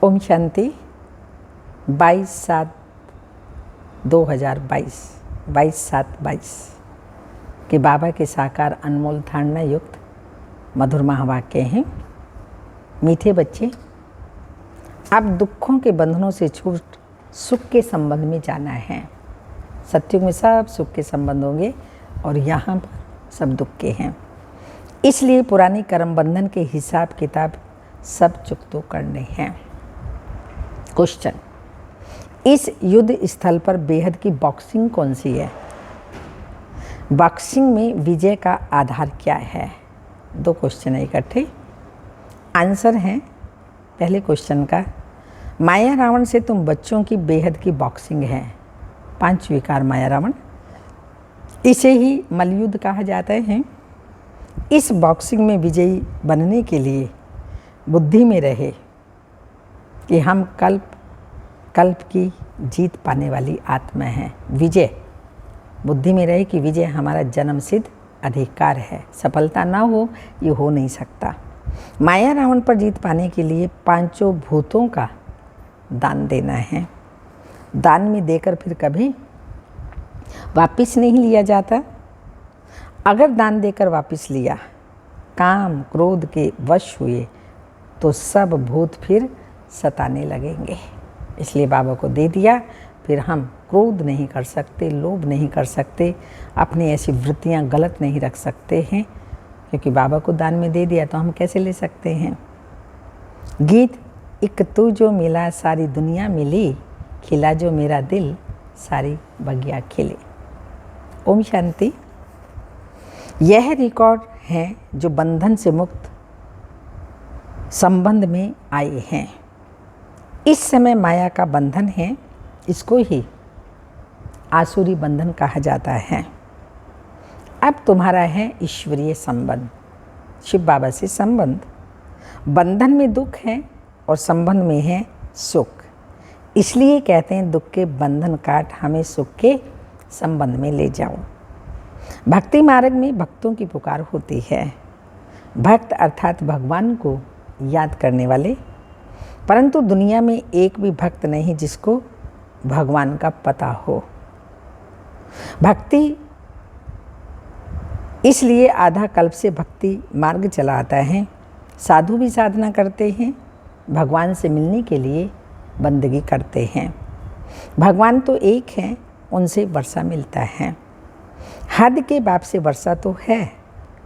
ओम शांति। 22/7/2022 22/7/22 के बाबा के साकार अनमोल धारणा युक्त मधुर महावाक्य हैं। मीठे बच्चे, अब दुखों के बंधनों से छूट सुख के संबंध में जाना है। सत्युग में सब सुख के संबंध होंगे और यहाँ पर सब दुख के हैं। इसलिए पुरानी कर्म बंधन के हिसाब किताब सब चुकतो करने हैं। क्वेश्चन, इस युद्ध स्थल पर बेहद की बॉक्सिंग कौन सी है? बॉक्सिंग में विजय का आधार क्या है? दो क्वेश्चन है इकट्ठे। आंसर है पहले क्वेश्चन का, माया रावण से तुम बच्चों की बेहद की बॉक्सिंग है। 5 विकार माया रावण, इसे ही मलयुद्ध कहा जाता है। इस बॉक्सिंग में विजयी बनने के लिए बुद्धि में रहे कि हम कल्प की जीत पाने वाली आत्मा है। विजय बुद्धि में रहे कि विजय हमारा जन्म सिद्ध अधिकार है। सफलता ना हो ये हो नहीं सकता। माया रावण पर जीत पाने के लिए 5 भूतों का दान देना है। दान में देकर फिर कभी वापस नहीं लिया जाता। अगर दान देकर वापस लिया, काम क्रोध के वश हुए तो सब भूत फिर सताने लगेंगे। इसलिए बाबा को दे दिया, फिर हम क्रोध नहीं कर सकते, लोभ नहीं कर सकते, अपनी ऐसी वृत्तियां गलत नहीं रख सकते हैं, क्योंकि बाबा को दान में दे दिया तो हम कैसे ले सकते हैं। गीत, एक तू जो मिला सारी दुनिया मिली, खिला जो मेरा दिल सारी बगिया खिले। ओम शांति। यह रिकॉर्ड हैं जो बंधन से मुक्त संबंध में आए हैं। इस समय माया का बंधन है, इसको ही आसुरी बंधन कहा जाता है। अब तुम्हारा है ईश्वरीय संबंध, शिव बाबा से संबंध। बंधन में दुख है और संबंध में है सुख। इसलिए कहते हैं दुख के बंधन काट हमें सुख के संबंध में ले जाओ। भक्ति मार्ग में भक्तों की पुकार होती है। भक्त अर्थात भगवान को याद करने वाले, परंतु दुनिया में एक भी भक्त नहीं जिसको भगवान का पता हो। भक्ति इसलिए आधा कल्प से भक्ति मार्ग चला आता है। साधु भी साधना करते हैं, भगवान से मिलने के लिए बंदगी करते हैं। भगवान तो एक है, उनसे वर्षा मिलता है। हद के बाप से वर्षा तो है,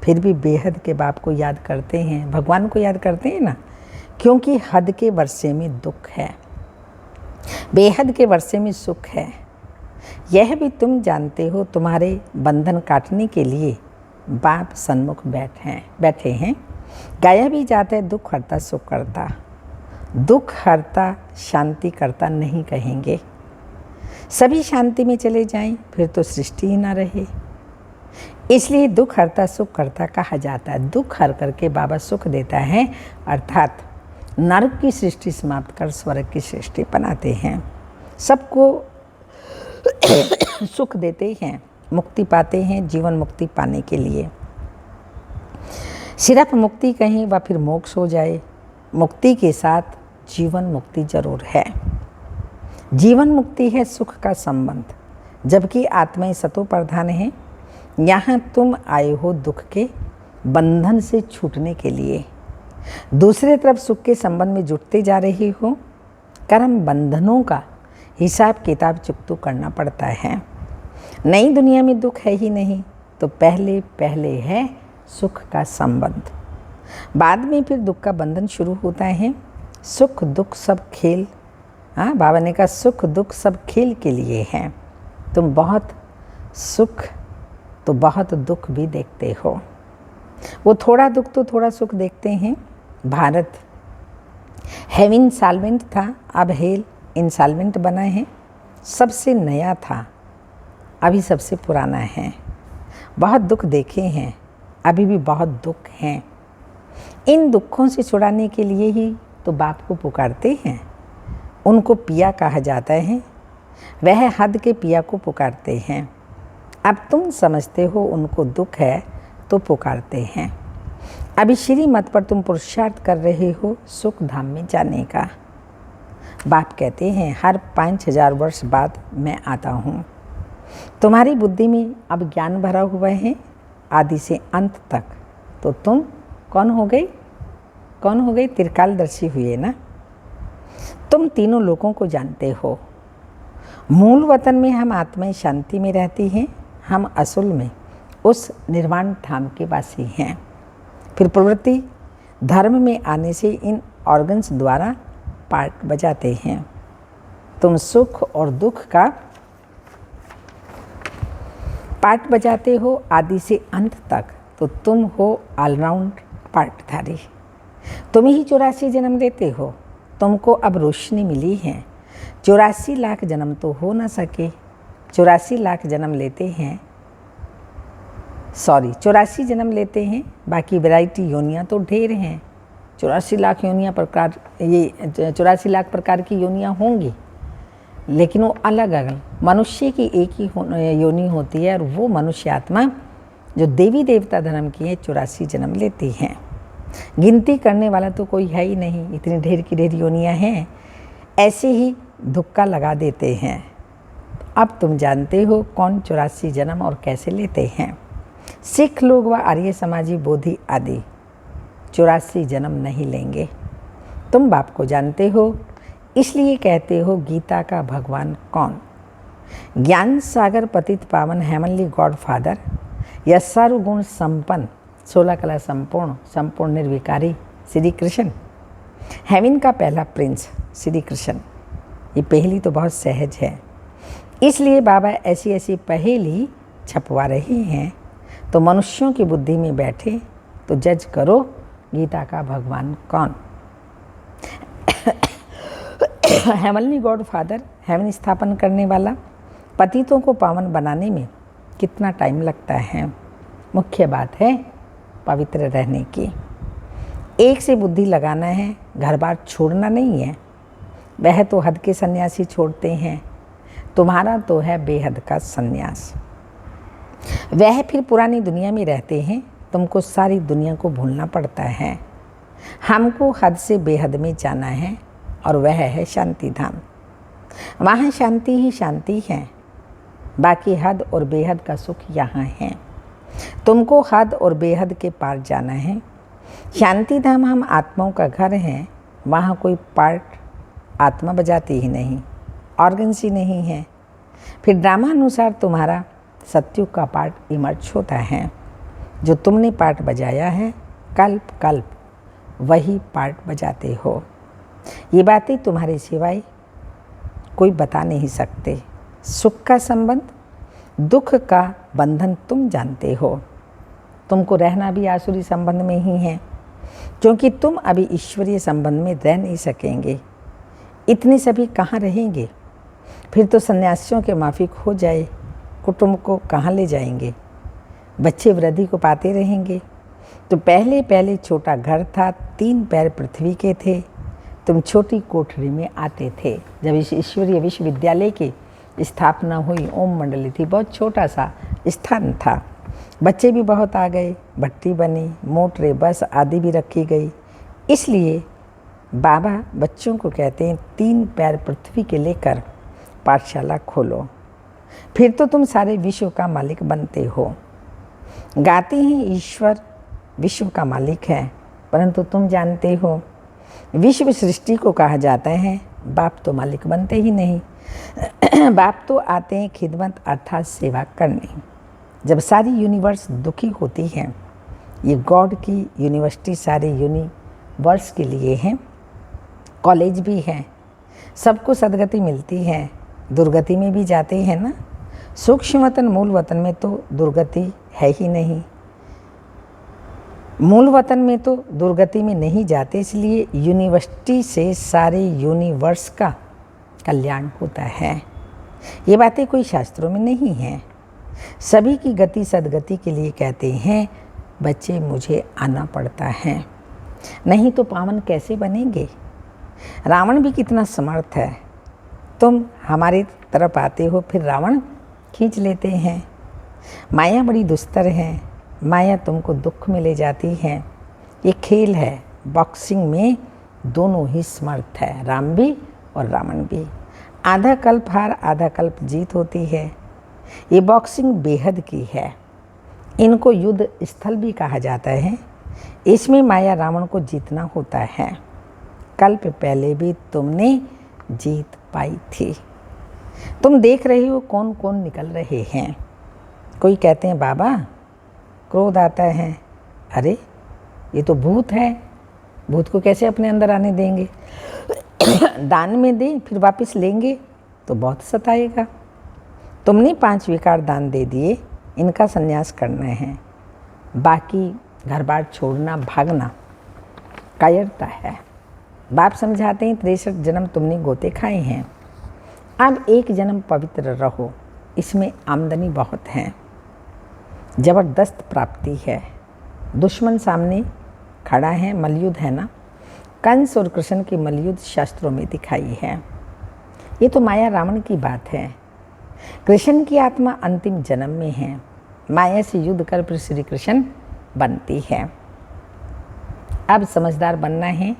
फिर भी बेहद के बाप को याद करते हैं, भगवान को याद करते हैं ना, क्योंकि हद के वर्षे में दुख है, बेहद के वर्षे में सुख है। यह भी तुम जानते हो। तुम्हारे बंधन काटने के लिए बाप सन्मुख बैठे हैं। गाया भी जाता है, दुख हरता सुख करता। दुख हरता शांति करता नहीं कहेंगे। सभी शांति में चले जाएं, फिर तो सृष्टि ही ना रहे। इसलिए दुख हरता सुख करता कहा जाता है। दुख हर करके बाबा सुख देता है, अर्थात नरक की सृष्टि समाप्त कर स्वर्ग की सृष्टि बनाते हैं। सबको सुख देते हैं, मुक्ति पाते हैं जीवन मुक्ति पाने के लिए। सिर्फ मुक्ति कहीं व फिर मोक्ष हो जाए, मुक्ति के साथ जीवन मुक्ति जरूर है। जीवन मुक्ति है सुख का संबंध, जबकि आत्माएं सतो प्रधान है। यहाँ तुम आए हो दुख के बंधन से छूटने के लिए, दूसरी तरफ सुख के संबंध में जुटते जा रही हो। कर्म बंधनों का हिसाब किताब चुकतो करना पड़ता है। नई दुनिया में दुख है ही नहीं, तो पहले है सुख का संबंध, बाद में फिर दुख का बंधन शुरू होता है। सुख दुख सब खेल, बाबा ने कहा सुख दुख सब खेल के लिए हैं। तुम बहुत सुख तो बहुत दुख भी देखते हो। वो थोड़ा दुख तो थोड़ा सुख देखते हैं। भारत हैव इंसॉल्वेंट था, अब हेल इंसॉल्वेंट बना है। सबसे नया था, अभी सबसे पुराना है। बहुत दुख देखे हैं, अभी भी बहुत दुख हैं। इन दुखों से छुड़ाने के लिए ही तो बाप को पुकारते हैं। उनको पिया कहा जाता है, वह हद के पिया को पुकारते हैं। अब तुम समझते हो उनको दुख है तो पुकारते हैं। अभी श्रीमत पर तुम पुरुषार्थ कर रहे हो सुख धाम में जाने का। बाप कहते हैं हर 5000 वर्ष बाद मैं आता हूँ। तुम्हारी बुद्धि में अब ज्ञान भरा हुआ है आदि से अंत तक। तो तुम कौन हो गई? कौन हो गई? त्रिकालदर्शी हुए ना। तुम तीनों लोगों को जानते हो। मूल वतन में हम आत्माएं शांति में रहती हैं, हम असल में उस निर्वाण धाम के वासी हैं। फिर प्रवृत्ति धर्म में आने से इन ऑर्गन्स द्वारा पार्ट बजाते हैं। तुम सुख और दुख का पार्ट बजाते हो आदि से अंत तक। तो तुम हो ऑलराउंड पार्टधारी। तुम ही 84 जन्म लेते हो। तुमको अब रोशनी मिली है। 84 लाख जन्म तो हो ना सके। 84 लाख जन्म लेते हैं, 84 जन्म लेते हैं, बाकी वैरायटी योनियाँ तो ढेर हैं। 84 लाख योनियाँ प्रकार, ये 84 लाख प्रकार की योनियाँ होंगी, लेकिन वो अलग अलग। मनुष्य की एक ही योनि होती है और वो मनुष्य आत्मा जो देवी देवता धर्म की है 84 जन्म लेती हैं। गिनती करने वाला तो कोई है ही नहीं, इतनी ढेर की ढेर योनियाँ हैं। ऐसे ही धुक्का लगा देते हैं। अब तुम जानते हो कौन 84 जन्म और कैसे लेते हैं। सिख लोग व आर्य समाजी बोधि आदि 84 जन्म नहीं लेंगे। तुम बाप को जानते हो, इसलिए कहते हो गीता का भगवान कौन? ज्ञान सागर पतित पावन हेमनली गॉड फादर या सर्वगुण संपन्न 16 कला संपूर्ण संपूर्ण निर्विकारी श्री कृष्ण। हेवन का पहला प्रिंस श्री कृष्ण। ये पहेली तो बहुत सहज है, इसलिए बाबा ऐसी ऐसी पहेली छपवा रहे हैं। तो मनुष्यों की बुद्धि में बैठे तो जज करो गीता का भगवान कौन। हेवनली गॉड फादर, हेवन स्थापन करने वाला, पतितों को पावन बनाने में कितना टाइम लगता है। मुख्य बात है पवित्र रहने की। एक से बुद्धि लगाना है, घर बार छोड़ना नहीं है। वह तो हद के सन्यासी छोड़ते हैं, तुम्हारा तो है बेहद का सन्यास। वह फिर पुरानी दुनिया में रहते हैं, तुमको सारी दुनिया को भूलना पड़ता है। हमको हद से बेहद में जाना है और वह है शांति धाम। वहाँ शांति ही शांति है, बाकी हद और बेहद का सुख यहाँ है। तुमको हद और बेहद के पार जाना है। शांति धाम हम आत्माओं का घर है, वहाँ कोई पार्ट आत्मा बजाती ही नहीं, ऑर्गन्स ही नहीं है। फिर ड्रामा अनुसार तुम्हारा सत्युग का पार्ट इमर्ज होता है। जो तुमने पार्ट बजाया है कल्प कल्प वही पार्ट बजाते हो। ये बातें तुम्हारे सिवाय कोई बता नहीं सकते। सुख का संबंध, दुख का बंधन तुम जानते हो। तुमको रहना भी आसुरी संबंध में ही है, क्योंकि तुम अभी ईश्वरीय संबंध में रह नहीं सकेंगे। इतने सभी कहाँ रहेंगे? फिर तो सन्यासियों के माफिक हो जाए, कुटुंब को कहाँ ले जाएंगे? बच्चे वृद्धि को पाते रहेंगे। तो पहले पहले छोटा घर था, 3 पैर पृथ्वी के थे। तुम छोटी कोठरी में आते थे। जब इस ईश्वरीय विश्वविद्यालय की स्थापना हुई, ओम मंडली थी, बहुत छोटा सा स्थान था। बच्चे भी बहुत आ गए, भट्टी बनी, मोटरें, बस आदि भी रखी गई। इसलिए बाबा बच्चों को कहते हैं 3 पैर पृथ्वी के लेकर पाठशाला खोलो, फिर तो तुम सारे विश्व का मालिक बनते हो। गाते हैं ईश्वर विश्व का मालिक है, परंतु तुम जानते हो विश्व सृष्टि को कहा जाता है, बाप तो मालिक बनते ही नहीं। बाप तो आते हैं खिदमत अर्थात सेवा करने। जब सारी यूनिवर्स दुखी होती है, ये गॉड की यूनिवर्सिटी सारे यूनिवर्स के लिए है, कॉलेज भी है, सबको सदगति मिलती है, दुर्गति में भी जाते हैं ना। सूक्ष्म वतन मूल वतन में तो दुर्गति है ही नहीं। मूल वतन में तो दुर्गति में नहीं जाते, इसलिए यूनिवर्सिटी से सारे यूनिवर्स का कल्याण होता है। ये बातें कोई शास्त्रों में नहीं हैं। सभी की गति सदगति के लिए कहते हैं बच्चे मुझे आना पड़ता है, नहीं तो पावन कैसे बनेंगे। रावण भी कितना समर्थ है। तुम हमारी तरफ आते हो, फिर रावण खींच लेते हैं। माया बड़ी दुस्तर है, माया तुमको दुख में ले जाती है। ये खेल है, बॉक्सिंग में दोनों ही समर्थ है, राम भी और रावण भी। आधा कल्प हार आधा कल्प जीत होती है। ये बॉक्सिंग बेहद की है। इनको युद्ध स्थल भी कहा जाता है। इसमें माया रावण को जीतना होता है। कल्प पहले भी तुमने जीत पाई थी। तुम देख रहे हो कौन कौन निकल रहे हैं। कोई कहते हैं बाबा क्रोध आता है। अरे ये तो भूत है, भूत को कैसे अपने अंदर आने देंगे। दान में दे फिर वापस लेंगे तो बहुत सताएगा। तुमने 5 विकार दान दे दिए, इनका संन्यास करना है। बाकी घर बार छोड़ना भागना कायरता है। बाप समझाते हैं 63 जन्म तुमने गोते खाए हैं, अब एक जन्म पवित्र रहो। इसमें आमदनी बहुत है, ज़बरदस्त प्राप्ति है। दुश्मन सामने खड़ा है, मलयुद्ध है ना। कंस और कृष्ण की मलयुद्ध शास्त्रों में दिखाई है। ये तो माया रावण की बात है। कृष्ण की आत्मा अंतिम जन्म में है। माया से युद्ध कर फिर श्री कृष्ण बनती है। अब समझदार बनना है।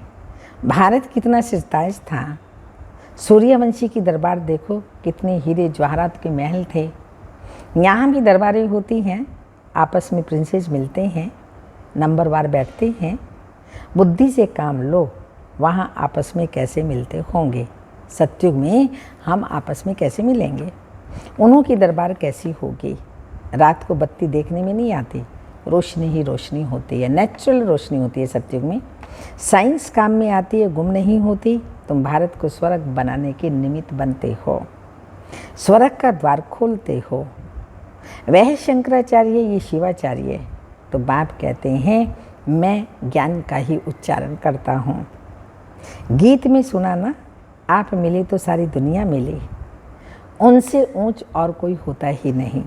भारत कितना सिरताज था। सूर्यवंशी की दरबार देखो, कितने हीरे जवाहरात के महल थे। यहाँ भी दरबारें होती हैं, आपस में प्रिंसेस मिलते हैं, नंबरवार बैठते हैं। बुद्धि से काम लो, वहाँ आपस में कैसे मिलते होंगे। सतयुग में हम आपस में कैसे मिलेंगे। उन्हों की दरबार कैसी होगी। रात को बत्ती देखने में नहीं आती, रोशनी ही रोशनी होती है, नेचुरल रोशनी होती है सतयुग में। साइंस काम में आती है, गुम नहीं होती। तुम भारत को स्वर्ग बनाने के निमित्त बनते हो, स्वर्ग का द्वार खोलते हो। वह शंकराचार्य, ये शिवाचार्य। तो बाप कहते हैं मैं ज्ञान का ही उच्चारण करता हूँ। गीत में सुना ना, आप मिले तो सारी दुनिया मिली, उनसे ऊंच और कोई होता ही नहीं।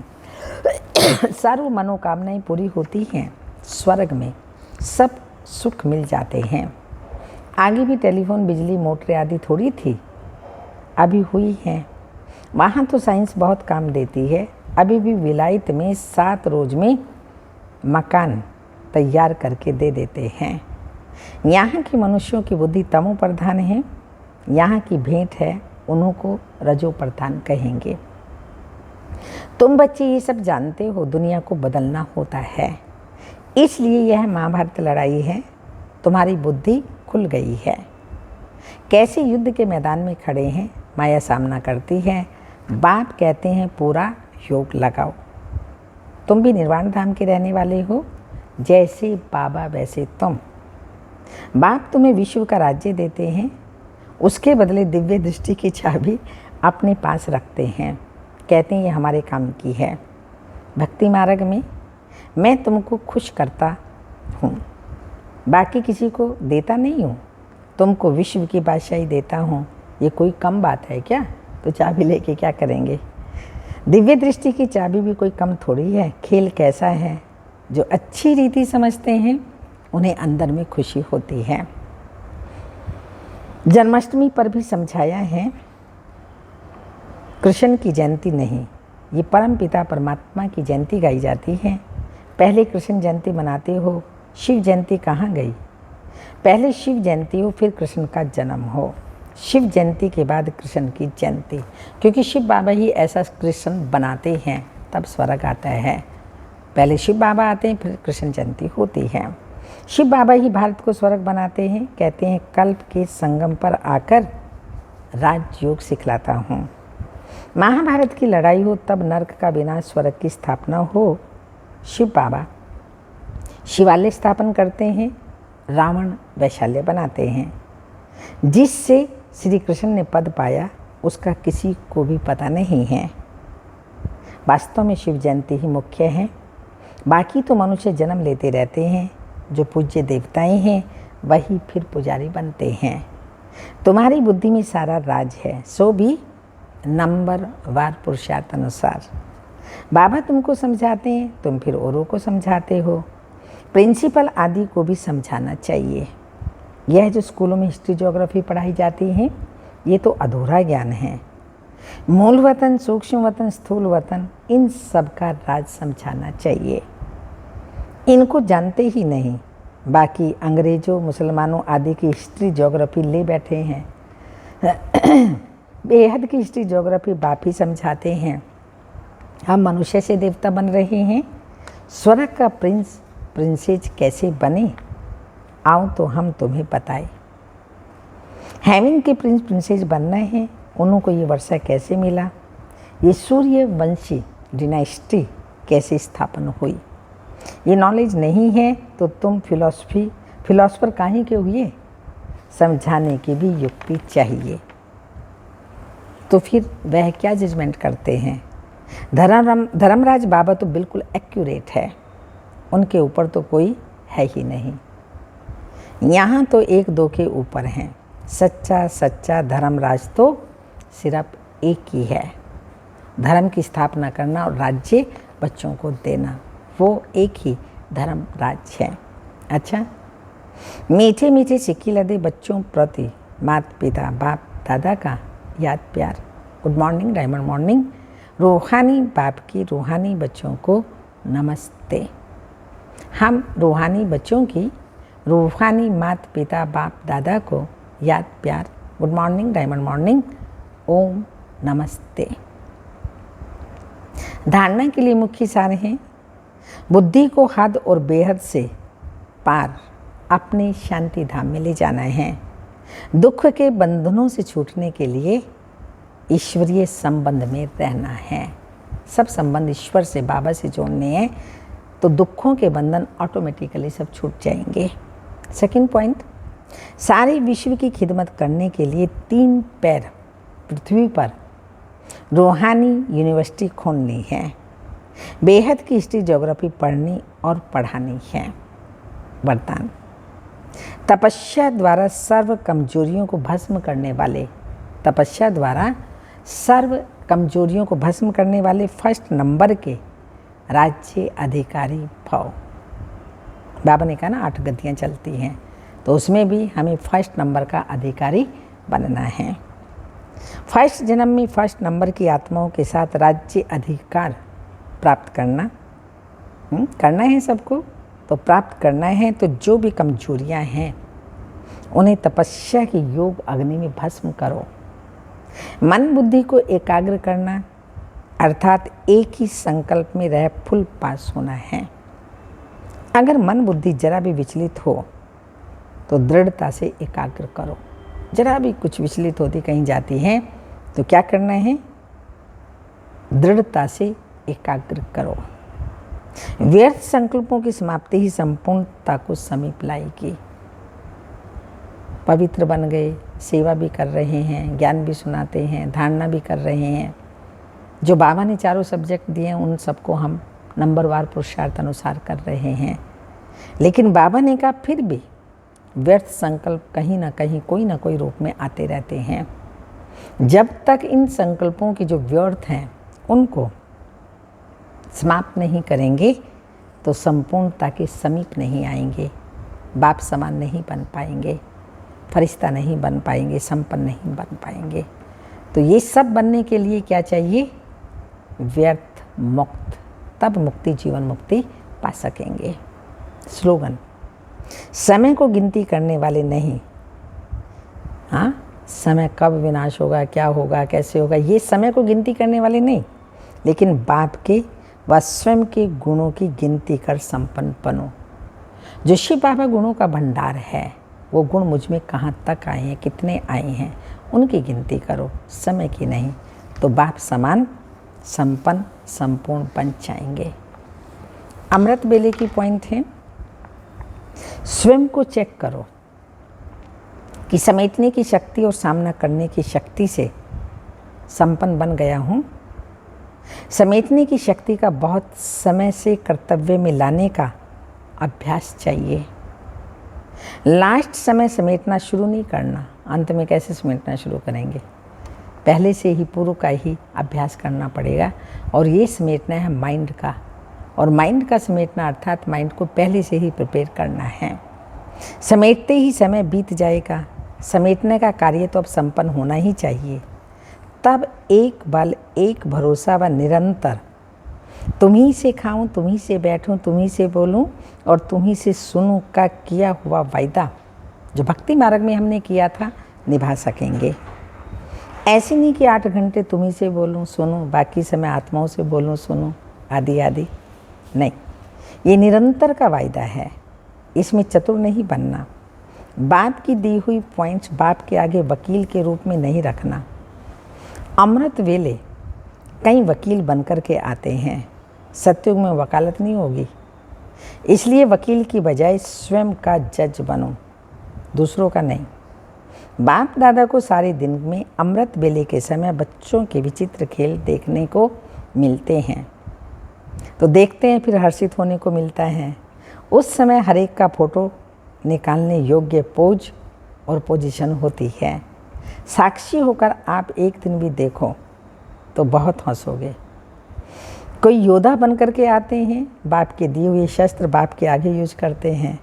सर्व मनोकामनाएं पूरी होती हैं। स्वर्ग में सब सुख मिल जाते हैं। आगे भी टेलीफोन, बिजली, मोटरें आदि थोड़ी थी, अभी हुई हैं। वहाँ तो साइंस बहुत काम देती है। अभी भी विलायत में 7 रोज में मकान तैयार करके दे देते हैं। यहाँ के मनुष्यों की बुद्धि तमो प्रधान है। यहाँ की भेंट है, उन्हों को रजो प्रधान कहेंगे। तुम बच्चे ये सब जानते हो, दुनिया को बदलना होता है। इसलिए यह महाभारत लड़ाई है। तुम्हारी बुद्धि खुल गई है। कैसे युद्ध के मैदान में खड़े हैं, माया सामना करती है। बाप कहते हैं पूरा योग लगाओ। तुम भी निर्वाण धाम के रहने वाले हो, जैसे बाबा वैसे तुम। बाप तुम्हें विश्व का राज्य देते हैं, उसके बदले दिव्य दृष्टि की चाबी अपने पास रखते हैं। कहते हैं ये हमारे काम की है। भक्ति मार्ग में मैं तुमको खुश करता हूँ, बाकी किसी को देता नहीं हूँ। तुमको विश्व की बादशाही देता हूँ, ये कोई कम बात है क्या। तो चाबी लेके क्या करेंगे। दिव्य दृष्टि की चाबी भी कोई कम थोड़ी है। खेल कैसा है, जो अच्छी रीति समझते हैं उन्हें अंदर में खुशी होती है। जन्माष्टमी पर भी समझाया है, कृष्ण की जयंती नहीं, ये परम पिता परमात्मा की जयंती गाई जाती है। पहले कृष्ण जयंती मनाते हो, शिव जयंती कहाँ गई। पहले शिव जयंती हो, फिर कृष्ण का जन्म हो। शिव जयंती के बाद कृष्ण की जयंती, क्योंकि शिव बाबा ही ऐसा कृष्ण बनाते हैं, तब स्वर्ग आता है। पहले शिव बाबा आते हैं, फिर कृष्ण जयंती होती है। शिव बाबा ही भारत को स्वर्ग बनाते हैं। कहते हैं कल्प के संगम पर आकर राजयोग सिखलाता हूँ। महाभारत की लड़ाई हो तब नरक का विनाश, स्वर्ग की स्थापना हो। शिव बाबा शिवालय स्थापन करते हैं, रावण वैशाल्य बनाते हैं। जिससे श्री कृष्ण ने पद पाया उसका किसी को भी पता नहीं है। वास्तव में शिव जयंती ही मुख्य है। बाकी तो मनुष्य जन्म लेते रहते हैं। जो पूज्य देवताएं हैं वही फिर पुजारी बनते हैं। तुम्हारी बुद्धि में सारा राज है, सो भी नंबर वार पुरुषार्थ अनुसार। बाबा तुमको समझाते हैं, तुम फिर औरों को समझाते हो। प्रिंसिपल आदि को भी समझाना चाहिए। यह जो स्कूलों में हिस्ट्री ज्योग्राफी पढ़ाई जाती है, ये तो अधूरा ज्ञान है। मूल वतन, सूक्ष्म वतन, स्थूल वतन, इन सब का राज समझाना चाहिए। इनको जानते ही नहीं। बाकी अंग्रेजों, मुसलमानों आदि की हिस्ट्री ज्योग्राफी ले बैठे हैं। बेहद की हिस्ट्री ज्योग्राफी बाप ही समझाते हैं। हम मनुष्य से देवता बन रहे हैं। स्वर्ग का प्रिंस प्रिंसेस कैसे बने, आओ तो हम तुम्हें बताएं। हेवन के प्रिंस प्रिंसेस बनना है, उनको ये वर्षा कैसे मिला, ये सूर्यवंशी डिनाइस्टी कैसे स्थापन हुई। ये नॉलेज नहीं है तो तुम फिलॉसफर काहे के हुए, समझाने की भी युक्ति चाहिए। तो फिर वह क्या जजमेंट करते हैं। धर्मराज बाबा तो बिल्कुल एक्यूरेट है, उनके ऊपर तो कोई है ही नहीं। यहाँ तो एक दो के ऊपर हैं। सच्चा धर्मराज तो सिर्फ एक ही है। धर्म की स्थापना करना और राज्य बच्चों को देना, वो एक ही धर्मराज है। अच्छा, मीठे मीठे सिक्के लदे बच्चों प्रति माता पिता बाप दादा का याद प्यार। Good morning, diamond morning. रूहानी बाप की रूहानी बच्चों को नमस्ते। हम रूहानी बच्चों की रूहानी माता पिता बाप दादा को याद प्यार। Good morning, diamond morning. ओम नमस्ते। धारणा के लिए मुख्य सार हैं। बुद्धि को हद और बेहद से पार अपने शांति धाम में ले जाना है। दुख के बंधनों से छूटने के लिए ईश्वरीय संबंध में रहना है। सब संबंध ईश्वर से, बाबा से जोड़ने हैं, तो दुखों के बंधन ऑटोमेटिकली सब छूट जाएंगे। सेकंड पॉइंट, सारे विश्व की खिदमत करने के लिए 3 पैर पृथ्वी पर रूहानी यूनिवर्सिटी खोलनी है। बेहद की हिस्ट्री ज्योग्राफी पढ़नी और पढ़ानी है। वरदान, तपस्या द्वारा सर्व कमजोरियों को भस्म करने वाले, तपस्या द्वारा सर्व कमजोरियों को भस्म करने वाले फर्स्ट नंबर के राज्य अधिकारी भव। बाबा ने कहा ना 8 गद्दियाँ चलती हैं, तो उसमें भी हमें फर्स्ट नंबर का अधिकारी बनना है। फर्स्ट जन्म में फर्स्ट नंबर की आत्माओं के साथ राज्य अधिकार प्राप्त करना है सबको, तो प्राप्त करना है। तो जो भी कमजोरियां हैं उन्हें तपस्या की योग अग्नि में भस्म करो। मन बुद्धि को एकाग्र करना, अर्थात एक ही संकल्प में रह फुल पास होना है। अगर मन बुद्धि जरा भी विचलित हो तो दृढ़ता से एकाग्र करो। जरा भी कुछ विचलित होती कहीं जाती है तो क्या करना है, दृढ़ता से एकाग्र करो। व्यर्थ संकल्पों की समाप्ति ही संपूर्णता को समीप लाएगी। पवित्र बन गए, सेवा भी कर रहे हैं, ज्ञान भी सुनाते हैं, धारणा भी कर रहे हैं। जो बाबा ने चारों सब्जेक्ट दिए हैं उन सबको हम नंबरवार पुरुषार्थ अनुसार कर रहे हैं। लेकिन बाबा ने कहा फिर भी व्यर्थ संकल्प कहीं ना कहीं कोई ना कोई रूप में आते रहते हैं। जब तक इन संकल्पों की जो व्यर्थ हैं उनको समाप्त नहीं करेंगे तो संपूर्णता के समीप नहीं आएंगे, बाप समान नहीं बन पाएंगे, फरिश्ता नहीं बन पाएंगे, संपन्न नहीं बन पाएंगे। तो ये सब बनने के लिए क्या चाहिए, व्यर्थ मुक्त, तब मुक्ति जीवन मुक्ति पा सकेंगे। स्लोगन, समय को गिनती करने वाले नहीं। हाँ, समय कब विनाश होगा, क्या होगा, कैसे होगा, ये समय को गिनती करने वाले नहीं, लेकिन बाप के व स्वयं के गुणों की गिनती कर संपन्न बनो। जो शिव बाबा गुणों का भंडार है, वो गुण मुझ में कहाँ तक आए हैं, कितने आए हैं, उनकी गिनती करो, समय की नहीं। तो बाप समान संपन्न संपूर्ण बन जाएंगे। अमृत बेले की पॉइंट है, स्वयं को चेक करो कि समेटने की शक्ति और सामना करने की शक्ति से संपन्न बन गया हूँ। समेटने की शक्ति का बहुत समय से कर्तव्य में लाने का अभ्यास चाहिए। लास्ट समय समेटना शुरू नहीं करना, अंत में कैसे समेटना शुरू करेंगे, पहले से ही पूर्व का ही अभ्यास करना पड़ेगा। और ये समेटना है माइंड का, और माइंड का समेटना अर्थात माइंड को पहले से ही प्रिपेयर करना है। समेटते ही समय बीत जाएगा, समेटने का कार्य तो अब संपन्न होना ही चाहिए। तब एक बल, एक भरोसा व निरंतर तुम्ही से खाऊं, तुम्ही से बैठूं, तुम्ही से बोलूं और तुम्ही से सुनूं का किया हुआ वायदा जो भक्ति मार्ग में हमने किया था निभा सकेंगे। ऐसे नहीं कि 8 घंटे तुम्ही से बोलूं सुनो, बाकी समय आत्माओं से बोलूं सुनो, आदि आदि नहीं। ये निरंतर का वायदा है, इसमें चतुर नहीं बनना। बाप की दी हुई पॉइंट्स बाप के आगे वकील के रूप में नहीं रखना। अमृत वेले कई वकील बनकर के आते हैं, सत्युग में वकालत नहीं होगी। इसलिए वकील की बजाय स्वयं का जज बनो, दूसरों का नहीं। बाप दादा को सारे दिन में अमृत वेले के समय बच्चों के विचित्र खेल देखने को मिलते हैं, तो देखते हैं फिर हर्षित होने को मिलता है। उस समय हर एक का फोटो निकालने योग्य पोज और पोजीशन होती है। साक्षी होकर आप एक दिन भी देखो तो बहुत हंसोगे। कोई योद्धा बन कर के आते हैं, बाप के दिए हुए शस्त्र बाप के आगे यूज करते हैं।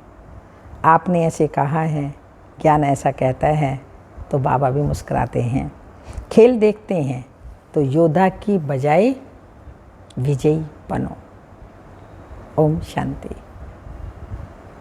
आपने ऐसे कहा है, ज्ञान ऐसा कहता है, तो बाबा भी मुस्कुराते हैं। खेल देखते हैं तो योद्धा की बजाय विजयी बनो। ओम शांति।